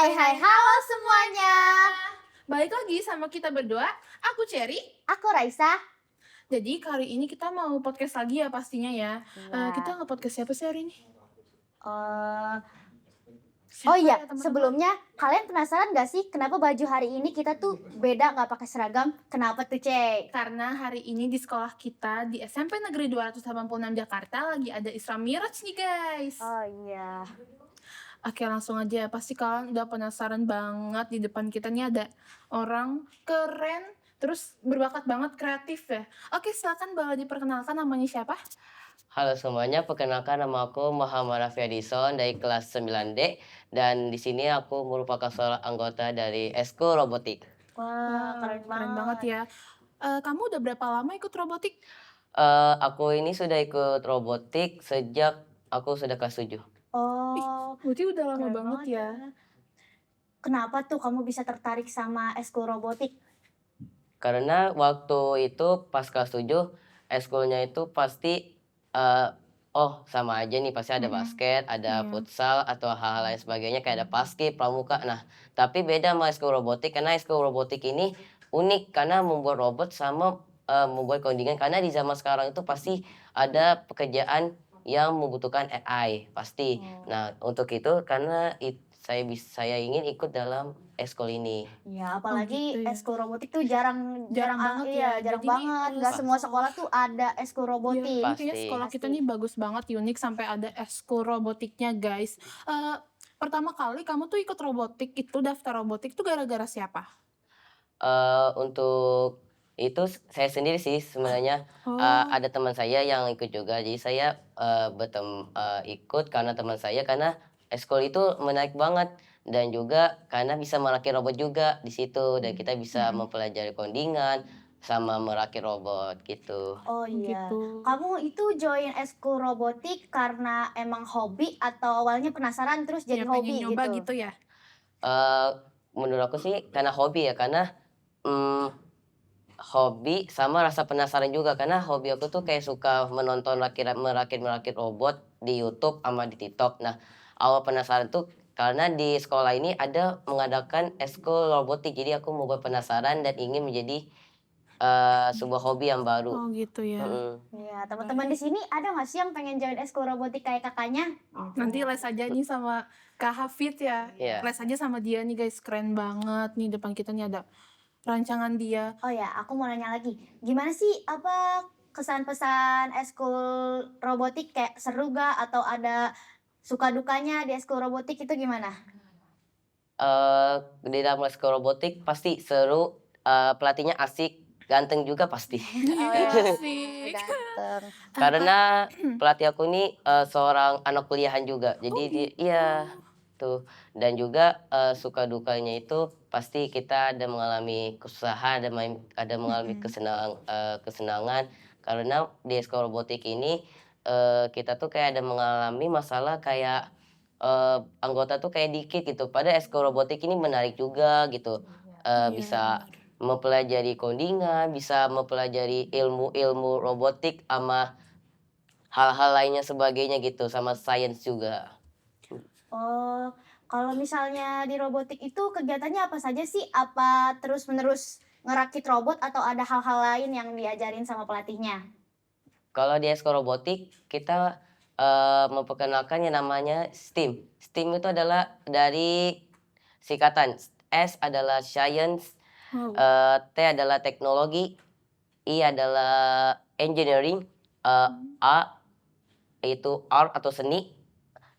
Hai, halo semuanya. Balik lagi sama kita berdua, aku Cherry. Aku Raisa. Jadi kali ini kita mau podcast lagi ya pastinya ya. Kita Iya. nge-podcast siapa sih hari ini? Oh Siapa iya, ya teman-teman? sebelumnya kalian penasaran gak sih kenapa baju hari ini kita tuh beda nggak pakai seragam? Kenapa tuh, Cek? Karena hari ini di sekolah kita di SMP Negeri 286 Jakarta lagi ada Isra Miraj nih guys. Oh iya. Oke langsung aja, pasti kalian udah penasaran banget di depan kita nih ada orang keren, terus berbakat banget kreatif ya. Oke silakan boleh diperkenalkan namanya siapa? Halo semuanya, perkenalkan nama aku Muhammad Raffi Adison dari kelas 9D dan di sini aku merupakan seorang anggota dari Eskul Robotik. Wah, keren banget. ya. Kamu udah berapa lama ikut robotik? Aku ini sudah ikut robotik sejak aku sudah kelas 7. Oh, Berarti udah lama keren banget ya. Kenapa tuh kamu bisa tertarik sama eskul robotik? Karena waktu itu pas kelas 7, eskulnya itu pasti eh, oh sama aja nih, pasti ada basket, ada Iya. futsal atau hal-hal lain sebagainya kayak ada basket, pramuka. Nah, tapi beda sama eskul robotik karena eskul robotik ini unik karena membuat robot sama membuat codingan karena di zaman sekarang itu pasti ada pekerjaan yang membutuhkan AI pasti. Nah, untuk itu karena saya ingin ikut dalam eskul ini. Ya, apalagi gitu ya. eskul robotik tuh jarang Jarang banget ya. jarang Jadi nih, banget. Gak semua sekolah tuh ada eskul Iya, robotik. ini kayaknya Pasti. sekolah kita nih bagus banget, unik sampai ada eskul robotiknya guys. Pertama kali kamu tuh ikut robotik itu daftar robotik tuh gara-gara siapa? Untuk itu saya sendiri sih sebenarnya, ada teman saya yang ikut juga. Jadi saya, ikut karena teman saya karena eskul itu menarik banget dan juga karena bisa merakit robot juga di situ dan kita bisa mempelajari codingan sama merakit robot gitu. Oh iya. Gitu. Kamu itu join eskul robotik karena emang hobi atau awalnya penasaran terus jadi Ya pengen hobi nyoba gitu? gitu ya. Eee, Menurut aku sih karena hobi ya, karena, mmm, hobi sama rasa penasaran juga karena hobi aku tuh kayak suka menonton merakit-merakit robot di YouTube sama di TikTok. Nah, awal penasaran tuh karena di sekolah ini ada mengadakan eskul robotik, jadi aku membuat penasaran dan ingin menjadi, sebuah hobi yang baru. Oh gitu ya. Mhm. Iya, teman-teman di sini ada nggak sih yang pengen join eskul robotik kayak kakaknya? Nanti les aja nih sama Kak Hafid ya. Iya. Les aja sama dia nih guys, keren banget nih depan kita nih ada rancangan dia. Oh ya, aku mau nanya lagi. Gimana sih apa kesan pesan eskul robotik kayak seru gak atau ada suka dukanya di eskul robotik itu gimana? Di dalam eskul robotik pasti seru, pelatihnya asik, ganteng juga pasti. Asik. Ganteng. Karena pelatih aku ini, seorang anak kuliahan juga. Jadi dia gitu. iya, tuh. Dan juga, suka dukanya itu pasti kita ada mengalami kesusahan, ada mengalami kesenangan. Karena di eskul robotik ini, kita tuh kayak ada mengalami masalah kayak, anggota tuh kayak dikit gitu. Padahal eskul robotik ini menarik juga gitu, Iya, bisa mempelajari codingan, bisa mempelajari ilmu-ilmu robotik sama hal-hal lainnya sebagainya gitu, sama sains juga. Oh, kalau misalnya di robotik itu kegiatannya apa saja sih? Apa terus-menerus ngerakit robot atau ada hal-hal lain yang diajarin sama pelatihnya? Kalau di eskul robotik kita, memperkenalkan yang namanya STEAM. STEAM itu adalah dari singkatan, S adalah science, Wow. T adalah teknologi, I adalah engineering, A itu art atau seni,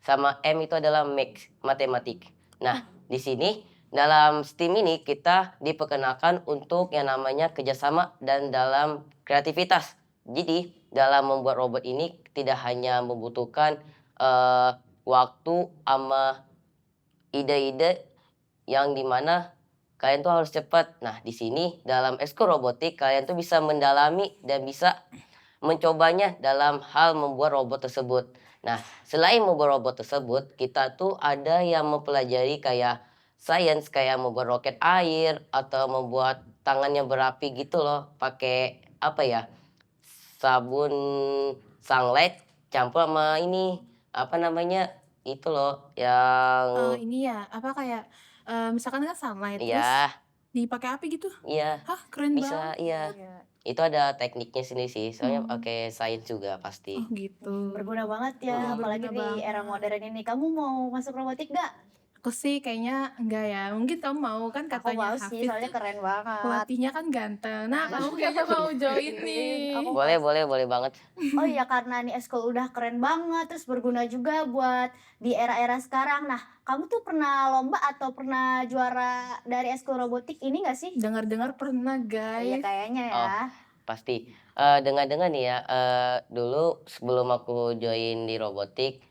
sama M itu adalah math, matematik. Nah, di sini dalam STEAM ini kita diperkenalkan untuk yang namanya kerjasama dan dalam kreativitas. Jadi dalam membuat robot ini tidak hanya membutuhkan waktu sama ide-ide yang dimana kalian tuh harus cepat. Nah, di sini dalam eskul robotik kalian tuh bisa mendalami dan bisa mencobanya dalam hal membuat robot tersebut. Nah, selain membuat robot tersebut, kita tuh ada yang mempelajari kayak sains, kayak membuat roket air atau membuat tangan yang berapi gitu loh, pakai apa ya? Sabun sunlight campur sama ini, apa namanya? Itu loh yang Ini ya, apa kayak misalkan kan sunlight, terus Iya, dipakai api gitu? iya, Hah, keren bisa, banget. iya. Iya. Itu ada tekniknya sendiri sih, soalnya Hmm. pakai sains juga pasti. Oh gitu. Berguna banget ya, Mm-mm. apalagi Berguna di era banget. modern ini. Kamu mau masuk robotik gak? Aku sih kayaknya enggak ya. Mungkin kamu mau kan Aku katanya mau sih, Hafiz soalnya tuh keren banget. pelatihnya kan ganteng. Nah, kamu kayaknya mau join nih. Aku Boleh, mau. boleh banget. Oh iya, karena nih eskul udah keren banget, terus berguna juga buat di era-era sekarang. Nah, kamu tuh pernah lomba atau pernah juara dari eskul robotik ini gak sih? Dengar-dengar pernah, Iya guys. kayaknya ya. Oh, pasti. Dengar-dengar nih ya, dulu sebelum aku join di robotik,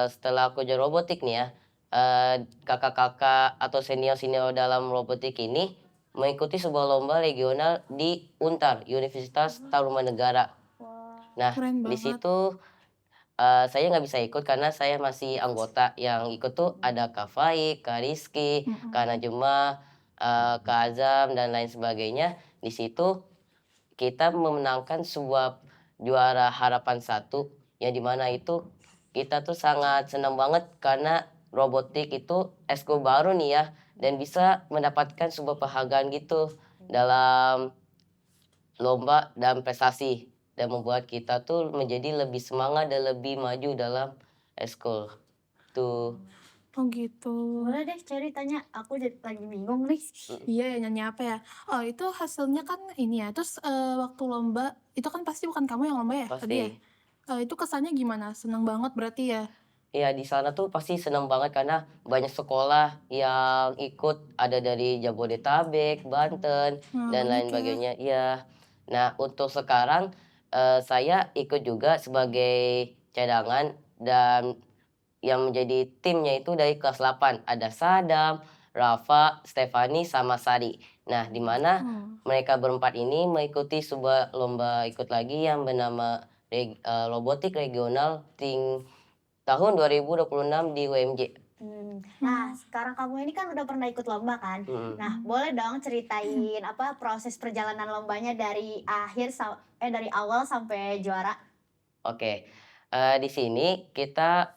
setelah aku join robotik nih ya, kakak-kakak atau senior-senior dalam robotik ini mengikuti sebuah lomba regional di UNTAR, Universitas Tarumanegara. Wah. Nah, Keren di banget. situ saya nggak bisa ikut karena saya masih anggota. Yang ikut tuh ada Kak Faik, Kak Rizky, Kak Mm-mm. Najma, Kak Azam, dan lain sebagainya. Di situ kita memenangkan sebuah juara harapan satu, yang dimana itu kita tuh sangat senang banget karena robotik itu eskul baru nih ya, dan bisa mendapatkan sebuah penghargaan gitu dalam lomba dan prestasi, dan membuat kita tuh menjadi lebih semangat dan lebih maju dalam eskul tuh. Oh gitu. Boleh deh Cherry tanya, aku jadi lagi bingung nih. Iya ya, nyanyi apa ya? Oh itu hasilnya kan ini ya. Terus waktu lomba itu kan pasti bukan kamu yang lomba ya tadi ya? Pasti. Itu kesannya gimana? Seneng banget berarti ya? Ya di sana tuh pasti senang banget karena banyak sekolah yang ikut, ada dari Jabodetabek, Banten, Nah, dan banyak lain ya. sebagainya. Iya. Nah, untuk sekarang saya ikut juga sebagai cadangan, dan yang menjadi timnya itu dari kelas 8. Ada Sadam, Rafa, Stefani, sama Sari. Nah, di mana Oh, mereka berempat ini mengikuti sebuah lomba ikut lagi yang bernama Robotik Regional tahun 2026 di UMJ. Nah, hmm, sekarang kamu ini kan udah pernah ikut lomba kan? Mm. Nah, boleh dong ceritain apa proses perjalanan lombanya dari dari awal sampai juara? Oke, di sini kita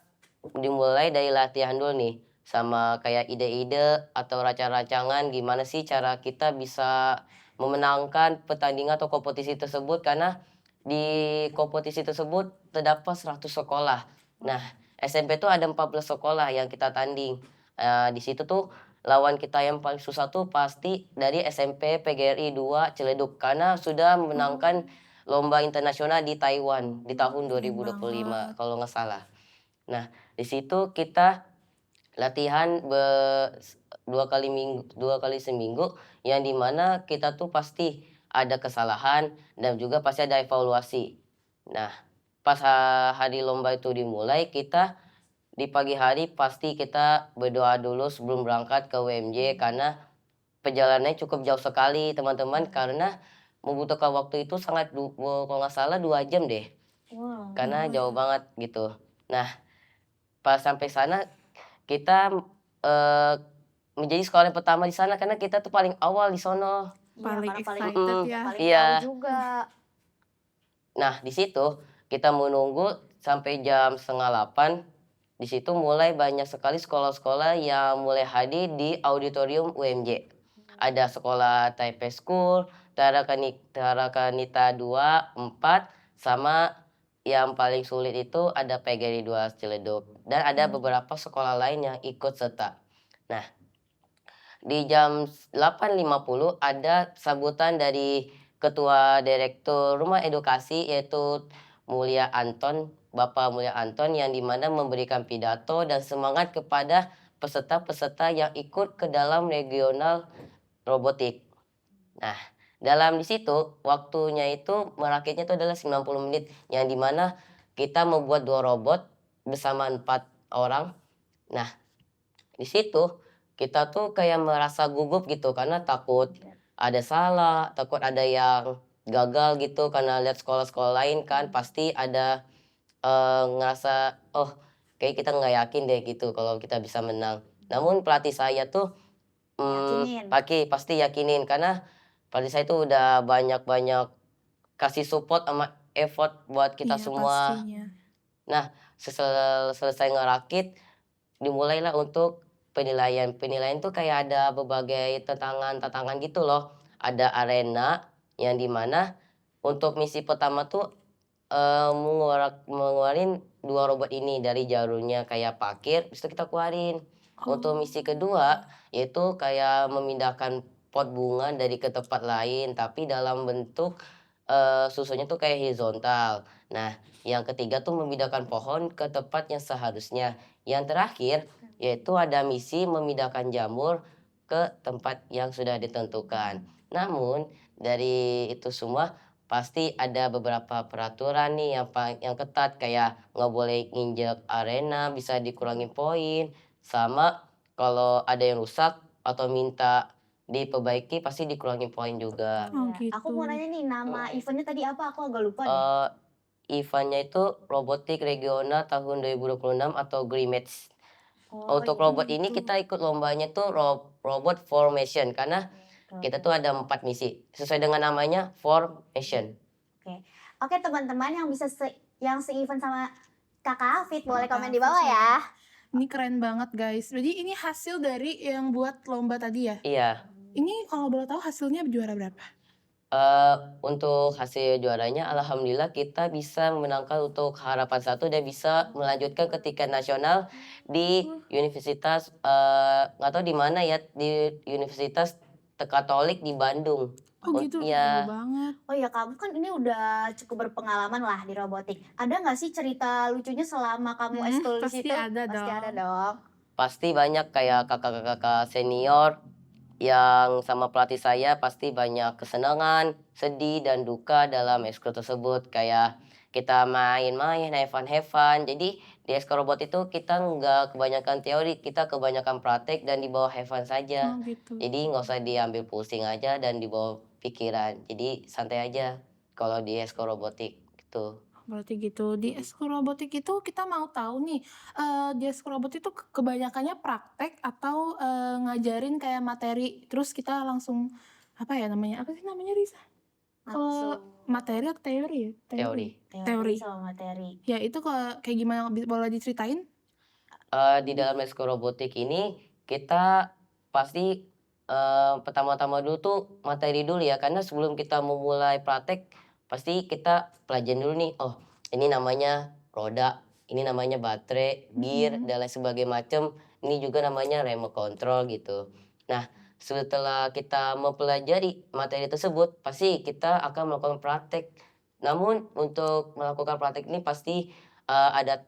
dimulai dari latihan dulu nih, sama kayak ide-ide atau rancangan gimana sih cara kita bisa memenangkan pertandingan atau kompetisi tersebut, karena di kompetisi tersebut terdapat 100 sekolah. Nah, SMP tuh ada 14 sekolah yang kita tanding. Di situ tuh lawan kita yang paling susah tuh pasti dari SMP PGRI 2 Ciledug, karena sudah memenangkan lomba internasional di Taiwan di tahun keren 2025 banget. kalau nggak salah. Nah, di situ kita latihan 2 kali seminggu, yang dimana kita tuh pasti ada kesalahan dan juga pasti ada evaluasi. Nah, pas hari lomba itu dimulai, kita di pagi hari pasti kita berdoa dulu sebelum berangkat ke UMJ, karena perjalanannya cukup jauh sekali teman-teman, karena membutuhkan waktu itu sangat kalau nggak salah 2 jam deh, Wow. karena Oh jauh ya, banget gitu. Nah, pas sampai sana kita, eee, menjadi sekolah yang pertama di sana karena kita tuh paling awal di sono. Iya, paling karena excited ya. paling jauh Iya. juga. Nah, di situ kita menunggu sampai jam 7:30. Di situ mulai banyak sekali sekolah-sekolah yang mulai hadir di auditorium UMJ. Ada sekolah Taipei School, Tarakanita 2, 4, sama yang paling sulit itu ada PGRI 2 Ciledug. Dan ada beberapa sekolah lain yang ikut serta. Nah, di jam 8:50 ada sambutan dari Ketua Direktur Rumah Edukasi, yaitu Mulia Anton, Bapak Mulia Anton, yang dimana memberikan pidato dan semangat kepada peserta-peserta yang ikut ke dalam regional robotik. Nah, dalam di situ waktunya itu merakitnya itu adalah 90 menit, yang dimana kita membuat 2 robot bersama 4 orang. Nah, di situ kita tuh kayak merasa gugup gitu karena takut ada salah, takut ada yang gagal gitu, karena lihat sekolah-sekolah lain kan pasti ada, ngerasa, "Oh, kayak kita nggak yakin deh," gitu kalau kita bisa menang. Namun pelatih saya tuh, Yakinin. pasti yakinin, karena pelatih saya tuh udah banyak-banyak kasih support sama effort buat kita Iya semua. pastinya. Nah, selesai ngerakit, dimulailah untuk penilaian. Penilaian tuh kayak ada berbagai tantangan-tantangan gitu loh. Ada arena yang dimana untuk misi pertama tuh mengeluarin 2 robot ini dari jalurnya kayak parkir, habis itu kita keluarin. Untuk Oh. misi kedua, yaitu kayak memindahkan pot bunga dari ke tempat lain, tapi dalam bentuk, susunnya tuh kayak horizontal. Nah, yang ketiga tuh memindahkan pohon ke tempat yang seharusnya. Yang terakhir, yaitu ada misi memindahkan jamur ke tempat yang sudah ditentukan. Namun, dari itu semua pasti ada beberapa peraturan nih yang ketat kayak nggak boleh nginjek arena, bisa dikurangi poin, sama kalau ada yang rusak atau minta diperbaiki pasti dikurangi poin juga. Oh Iya. Aku mau gitu. nanya nih, nama eventnya tadi apa? Aku agak lupa deh. Eee, Event itu Robotik Regional tahun 2026 atau GRIMATS. Oh Untuk iya, Oh robot ini gitu. kita ikut lombanya tuh robot formation karena oke kita oke. tuh ada 4 misi, sesuai dengan namanya formation. Oke. Oke teman-teman yang bisa yang se-event sama Kakak Hafid boleh Kak komen di bawah Hafiz ya. Ini keren banget guys. Jadi ini hasil dari yang buat lomba tadi ya? Iya. Ini kalau boleh tahu hasilnya juara berapa? Untuk hasil juaranya alhamdulillah kita bisa memenangkan untuk harapan satu dan bisa melanjutkan ke tingkat nasional di Wah, universitas, nggak tahu di mana ya, di Universitas Katolik di Bandung. oh gitu, seru Iya, banget. Oh iya, kamu kan ini udah cukup berpengalaman lah di robotik. Ada nggak sih cerita lucunya selama kamu eskul di Pasti situ? ada Pasti ada dong. dong. pasti banyak kayak kakak-kakak senior yang sama pelatih saya pasti banyak kesenangan, sedih, dan duka dalam ekskul tersebut. Kayak kita main-main, have fun. Jadi di ekskul robot itu kita nggak kebanyakan teori, kita kebanyakan praktek dan dibawa have fun Oh saja. gitu. Jadi nggak usah diambil pusing aja dan dibawa pikiran. Jadi santai aja kalau di ekskul robotik gitu. Berarti gitu. Di eskul robotik itu kita mau tahu nih, di eskul robot itu kebanyakannya praktek atau, ngajarin kayak materi, terus kita langsung, apa ya namanya, apa sih namanya Risa? Kalau Langsung materi atau teori ya? Teori. Teori. teori Teori. sama materi. Ya itu kayak gimana boleh diceritain? Di dalam ekskul robotik ini kita pasti, pertama-tama dulu tuh materi dulu ya, karena sebelum kita memulai praktek, pasti kita pelajarin dulu nih, oh ini namanya roda, ini namanya baterai, gear, Mhm. dan lain sebagai macam, ini juga namanya remote control gitu. Nah, setelah kita mempelajari materi tersebut, pasti kita akan melakukan praktek. Namun untuk melakukan praktek ini pasti, ada,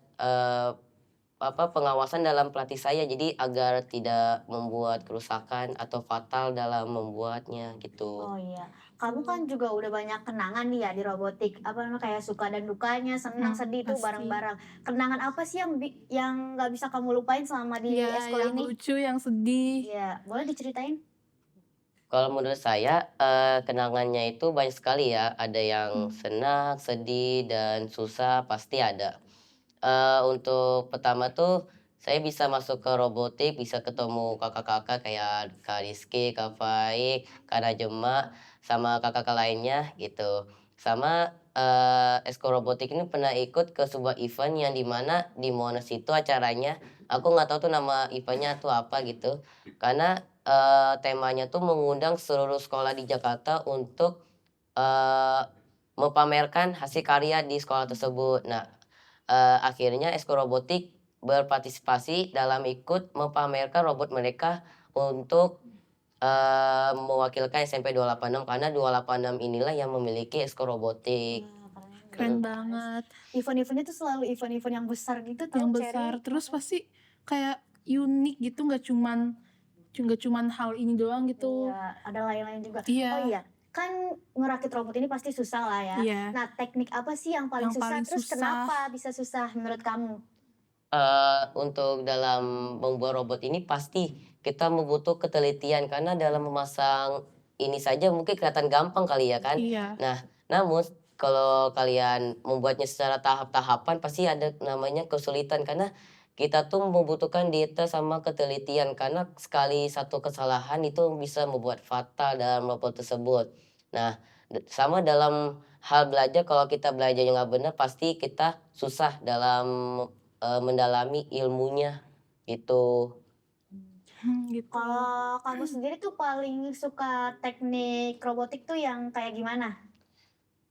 pengawasan dalam pelatih saya, jadi agar tidak membuat kerusakan atau fatal dalam membuatnya, gitu. Oh iya, kamu kan juga udah banyak kenangan nih ya di robotik. Apa namanya kayak suka dan dukanya, senang sedih tuh Pasti. bareng-bareng. Kenangan apa sih yang nggak bisa kamu lupain selama di Iya, eskul yang ini? lucu, yang sedih. Iya, boleh diceritain? Kalau menurut saya, kenangannya itu banyak sekali ya, ada yang Mmm. senang, sedih, dan susah pasti ada. Untuk pertama tuh, saya bisa masuk ke robotik, bisa ketemu kakak-kakak kayak Kak Rizky, Kak Faik, Kak Najema, sama kakak-kakak lainnya gitu. Sama, ekskul robotik ini pernah ikut ke sebuah event yang di mana di Monas itu acaranya, aku nggak tahu tuh nama event-nya tuh apa gitu. Karena, temanya tuh mengundang seluruh sekolah di Jakarta untuk, eee, memamerkan hasil karya di sekolah tersebut. Nah, akhirnya Eskul Robotik berpartisipasi dalam ikut memamerkan robot mereka untuk, mewakilkan SMP 286 karena 286 inilah yang memiliki Eskul Robotik. Wah, keren Keren banget, guys. banget, Event-eventnya tuh selalu event-event yang besar gitu yang tahu, besar, Cherry. terus pasti kayak unik gitu, nggak cuman hal ini doang gitu. Iya, ada lain-lain juga. Oh Iya, iya, kan ngerakit robot ini pasti susah lah ya. iya, Nah, teknik apa sih yang paling yang susah? paling Terus susah. kenapa bisa susah menurut kamu? Untuk dalam membuat robot ini pasti kita membutuh ketelitian karena dalam memasang ini saja mungkin kelihatan gampang kali ya kan. Iya, Nah, namun kalau kalian membuatnya secara tahap-tahapan pasti ada namanya kesulitan karena kita tuh membutuhkan detail sama ketelitian karena sekali satu kesalahan itu bisa membuat fatal dalam robot tersebut. Nah, sama dalam hal belajar kalau kita belajarnya nggak benar pasti kita susah dalam mendalami ilmunya, gitu. Gitu. Kalau kamu sendiri tuh paling suka teknik robotik tuh yang kayak gimana?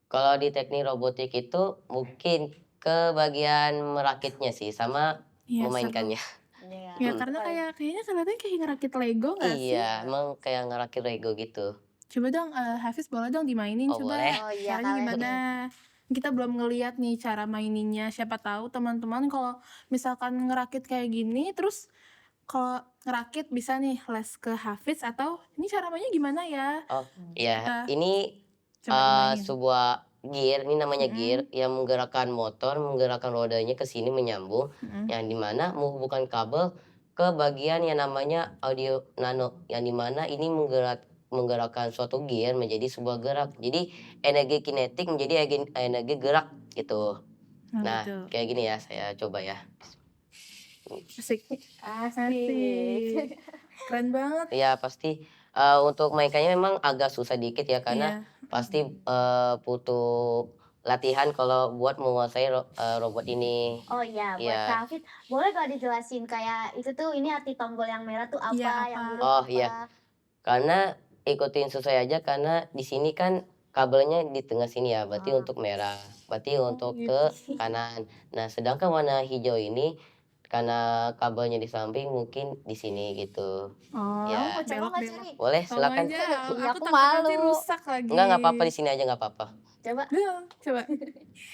Kalau di teknik robotik itu mungkin ke bagian merakitnya sih sama Iya, seru. memainkannya. Iya, Ya Mhm. karena paling kayaknya kelihatannya kayak ngerakit Lego nggak sih? Iya, emang kayak ngerakit Lego gitu. Coba dong, Hafiz boleh dong dimainin Oh coba, boleh. oh iya caranya kalian gimana? Kita belum ngeliat nih cara maininnya, siapa tahu teman-teman kalau misalkan ngerakit kayak gini, terus kalau ngerakit bisa nih les ke Hafiz atau, "Ini cara mainnya gimana ya?" Oh iya, Kita ini coba dimainin. sebuah gear, ini namanya gear Mhm, yang menggerakkan motor, menggerakkan rodanya ke sini menyambung, mhm. yang di mana menghubungkan kabel ke bagian yang namanya audio nano, yang di mana ini menggerakkan suatu gear menjadi sebuah gerak. Jadi energi kinetik menjadi energi gerak gitu. Oh Nah, gitu, kayak gini ya, saya coba ya. asik asik. asik. Keren banget. Ya pasti, untuk mainkannya memang agak susah dikit ya karena Iya, pasti, butuh latihan kalau buat menguasai robot ini. Oh iya, buat Iya. Kak Hafid, boleh gak dijelasin kayak itu tuh ini arti tombol yang merah tuh iya apa, apa? yang biru Oh iya, apa? karena ikutin sesuai aja karena di sini kan kabelnya di tengah sini ya, berarti Oh, untuk merah, berarti Oh untuk gitu. ke kanan. Nah, sedangkan warna hijau ini karena kabelnya di samping mungkin di sini gitu. kamu Oh, mau Ya, coba nggak belok-belok. Ceri? boleh Tolong silakan. aja, Iya, aku aku takut nanti malu. rusak Enggak, nggak lagi. apa-apa di sini aja nggak apa-apa. Coba. Belum, coba.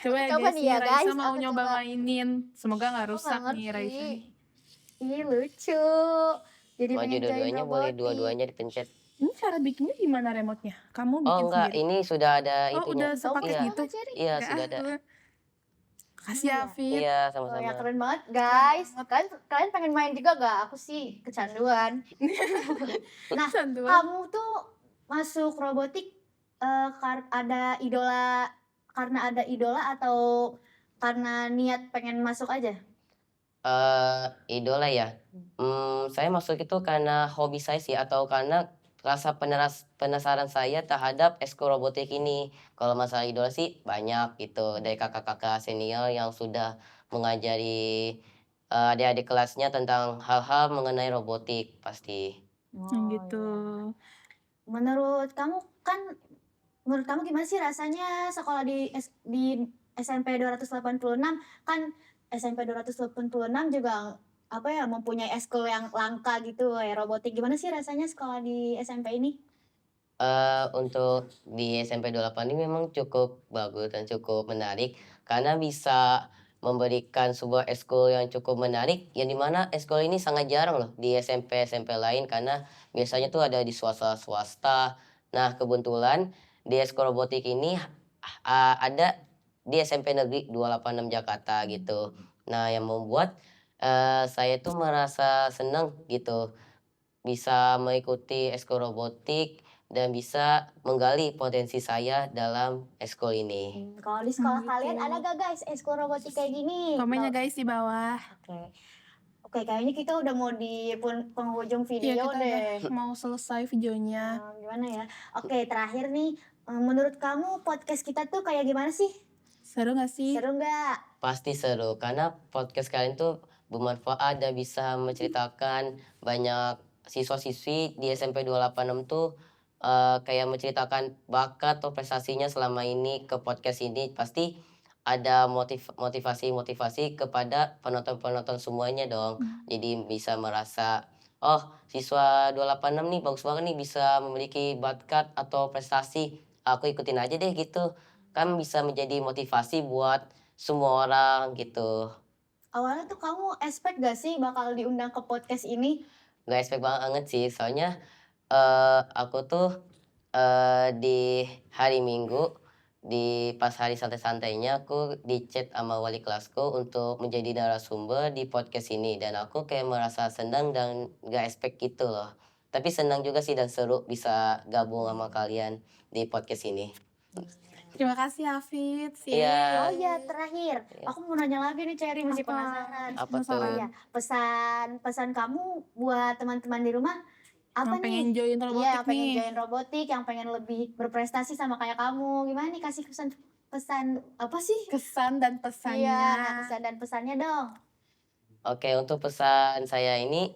Coba Aku ya coba guys, nih nih ya Raisa guys, mau aku nyoba coba. mainin. Semoga nggak Aku nggak rusak nih ngerti. Raisa nih. Ih lucu. Jadi Maju pengen join dua-duanya boleh robotik. dua-duanya dipencet. Ini cara bikinnya gimana remote-nya? Kamu Oh bikin enggak, sendiri? ini sudah ada Oh, itunya. udah Kamu sepaket bisa Iya, gitu? nggak Ceri? iya Nggak sudah ada. Makasih Emang ya, iya. Fit. Iya, Oh ya sama-sama. keren banget Keren guys. banget. Kalian kalian pengen main juga gak? Aku sih kecanduan. Nah, Santuan. kamu tuh masuk robotik ada idola karena ada idola atau karena niat pengen masuk aja? Idola ya? Saya masuk itu karena hobi saya sih atau karena rasa penasaran saya terhadap ekskul robotik ini. Kalau masalah idola sih banyak gitu, dari kakak-kakak senior yang sudah mengajari, adik-adik kelasnya tentang hal-hal mengenai robotik pasti. Oh Gitu. iya. Menurut kamu kan menurut kamu gimana sih rasanya sekolah di SMP 286 kan SMP 286 juga apa ya mempunyai ekskul yang langka gitu ya robotik. Gimana sih rasanya sekolah di SMP ini? Untuk di SMP 28 ini memang cukup bagus dan cukup menarik karena bisa memberikan sebuah ekskul yang cukup menarik yang dimana ekskul ini sangat jarang loh di SMP-SMP lain karena biasanya tuh ada di swasta. Nah, kebetulan di ekskul robotik ini ada di SMP Negeri 286 Jakarta gitu. Nah, yang membuat saya tuh merasa senang gitu bisa mengikuti ekskul robotik dan bisa menggali potensi saya dalam ekskul ini. Kalau di sekolah Gitu. kalian ada gak guys ekskul robotik kayak gini? Komen ya guys di bawah. Oke. Oke, kayaknya kita udah mau di penghujung Iya, video kita deh. udah mau selesai videonya. Gimana ya? Oke, terakhir nih, menurut kamu podcast kita tuh kayak gimana sih? Seru gak sih? Seru nggak? Pasti seru karena podcast kalian tuh bermanfaat dan bisa menceritakan banyak siswa-siswi di SMP 286 tuh kayak menceritakan bakat atau prestasinya selama ini ke podcast ini pasti ada motivasi-motivasi kepada penonton-penonton semuanya dong. Jadi bisa merasa, oh siswa 286 nih bagus banget nih bisa memiliki bakat atau prestasi. Aku ikutin aja deh gitu. Kan bisa menjadi motivasi buat semua orang gitu. Awalnya tuh kamu expect gak sih bakal diundang ke podcast ini? Nggak expect banget sih, soalnya, aku tuh, di hari Minggu, pas hari santai-santainya aku di-chat sama wali kelasku untuk menjadi narasumber di podcast ini dan aku kayak merasa senang dan nggak expect gitu loh. Tapi senang juga sih dan seru bisa gabung sama kalian di podcast ini. Terima kasih Hafiz. Iya. Oh iya, terakhir, Iya. aku mau nanya lagi nih Cherry, masih Apa? penasaran. Apa Oh tuh? iya, pesan kamu buat teman-teman di rumah apa Yang pengen join Iya, robotik yang pengen nih. join robotik, yang pengen lebih berprestasi sama kayak kamu. Gimana nih kasih pesan apa sih? Kesan dan Iya, pesannya. nah kesan dan pesannya dong. Oke, untuk pesan saya ini,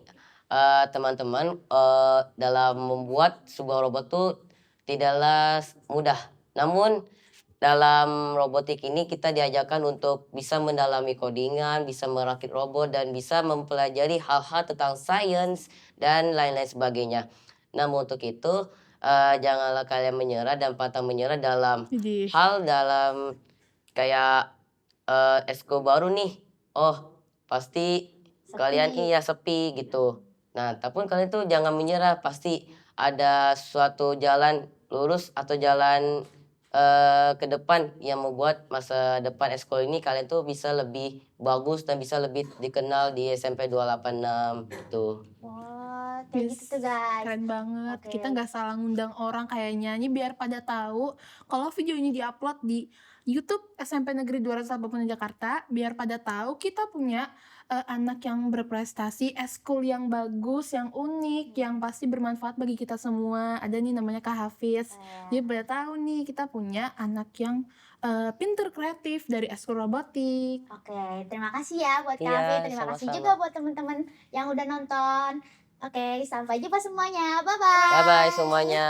teman-teman dalam membuat sebuah robot tuh tidaklah mudah. Namun dalam robotik ini kita diajarkan untuk bisa mendalami codingan, bisa merakit robot, dan bisa mempelajari hal-hal tentang sains dan lain-lain sebagainya. Namun untuk itu janganlah kalian menyerah dan pantang menyerah dalam Widih. dalam kayak eskul baru nih. Oh, pasti kalian Sepi. sepi gitu. Nah, tapi kalian tuh jangan menyerah, pasti ada suatu jalan lurus atau jalan ke depan yang membuat masa depan eskul ini kalian tuh bisa lebih bagus dan bisa lebih dikenal di SMP 286 gitu. Wah, kayak Yes, gitu tuh guys. keren banget. Oke. Kita nggak salah ngundang orang kayak nyanyi biar pada tahu kalau video ini diupload di YouTube SMP Negeri 280 Jakarta, biar pada tahu kita punya anak yang berprestasi, eskul yang bagus, yang unik, yang pasti bermanfaat bagi kita semua. Ada nih namanya Kak Hafiz. Dia pada tahu nih kita punya anak yang pinter kreatif dari eskul robotik. Oke, terima kasih ya buat Kak Iya, Hafiz. Terima kasih sama-sama. juga buat teman-teman yang udah nonton. Oke, sampai jumpa semuanya. Bye-bye. Bye-bye semuanya.